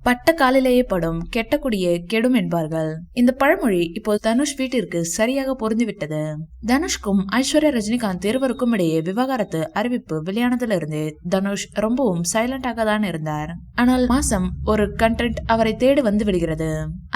பட்ட காலிலேயே படும் கெட்ட குடியே கெடும் என்பார்கள். இந்த பழமொழி இப்போ தனுஷ் வீட்டிற்கு சரியாக பொருந்திவிட்டது. தனுஷ்கும் ஐஸ்வர்யா ரஜினிகாந்த் இருவருக்கும் இடையே விவகாரத்து அறிவிப்பு வெளியானதிலிருந்து தனுஷ் ரொம்பவும் சைலண்டாக தான் இருந்தார். ஆனால் மாசம் ஒரு கண்டென்ட் அவரை தேடி வந்து விடுகிறது.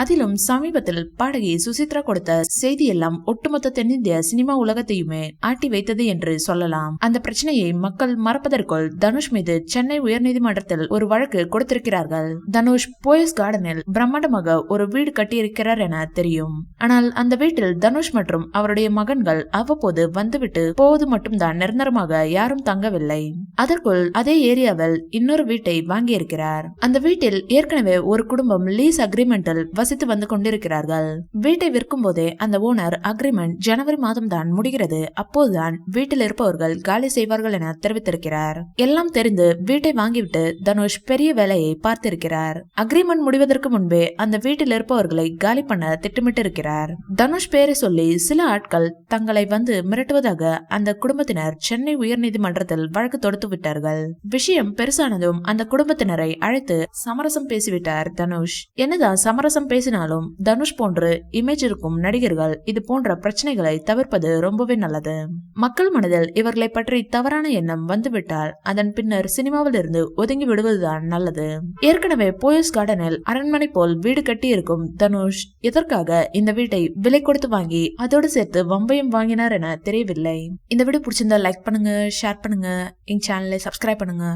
அதிலும் சமீபத்தில் பாடகி சுசித்ரா கொடுத்த செய்தி எல்லாம் ஒட்டுமொத்த தென்னிந்திய சினிமா உலகத்தையுமே ஆட்டி வைத்தது என்று சொல்லலாம். அந்த பிரச்சனையை மக்கள் மறப்பதற்குள் தனுஷ் மீது சென்னை உயர்நீதிமன்றத்தில் ஒரு வழக்கு கொடுத்திருக்கிறார்கள். தனுஷ் போயஸ் கார்டனில் பிரம்மாண்டமாக ஒரு வீடு கட்டியிருக்கிறார் என தெரியும். ஆனால் அந்த வீட்டில் தனுஷ் மற்றும் அவருடைய மகன்கள் அவ்வப்போது வந்துவிட்டு போவது மட்டும்தான், நிரந்தரமாக யாரும் தங்கவில்லை. அதற்குள் அதே ஏரியாவில் இன்னொரு வீட்டை வாங்கியிருக்கிறார். அந்த வீட்டில் ஏற்கனவே ஒரு குடும்பம் லீஸ் அக்ரிமெண்டில் வசித்து வந்து கொண்டிருக்கிறார்கள். வீட்டை விற்கும் போதே அந்த ஓனர் அக்ரிமெண்ட் ஜனவரி மாதம் தான் முடிகிறது, அப்போதுதான் வீட்டில் இருப்பவர்கள் காலி செய்வார்கள் என தெரிவித்திருக்கிறார். எல்லாம் தெரிந்து வீட்டை வாங்கிவிட்டு தனுஷ் பெரிய வேலையை பார்த்திருக்கிறார். அக்ரிமெண்ட் முடிவதற்கு முன்பே அந்த வீட்டில் இருப்பவர்களை காலி பண்ண திட்டமிட்டு இருக்கிறார். தனுஷ் பேரை சொல்லி சில ஆட்கள் தங்களை வந்து மிரட்டுவதாக அந்த குடும்பத்தினர் சென்னை உயர்நீதிமன்றத்தில் வழக்கு தொடுத்து விட்டார்கள். விஷயம் பெருசானதும் அந்த குடும்பத்தினரை அழைத்து சமரசம் பேசிவிட்டார் தனுஷ். என்னதான் சமரசம் பேசினாலும் தனுஷ் போன்று இமேஜ் இருக்கும் நடிகர்கள் இது போன்ற பிரச்சனைகளை தவிர்ப்பது ரொம்பவே நல்லது. மக்கள் மனதில் இவர்களை பற்றி தவறான எண்ணம் வந்துவிட்டால் அதன் பின்னர் சினிமாவில் இருந்து ஒதுங்கி விடுவதுதான் நல்லது. ஏற்கனவே போயஸ் கார்டனில் அரண்மனை போல் வீடு கட்டி இருக்கும் தனுஷ் எதற்காக இந்த வீட்டை விலை கொடுத்து வாங்கி அதோடு சேர்த்து வம்பையும் வாங்கினார் என தெரியவில்லை. இந்த வீடியோ பிடிச்சிருந்தா லைக் பண்ணுங்க, ஷேர் பண்ணுங்க, எங்க சேனலை சப்ஸ்கிரைப் பண்ணுங்க.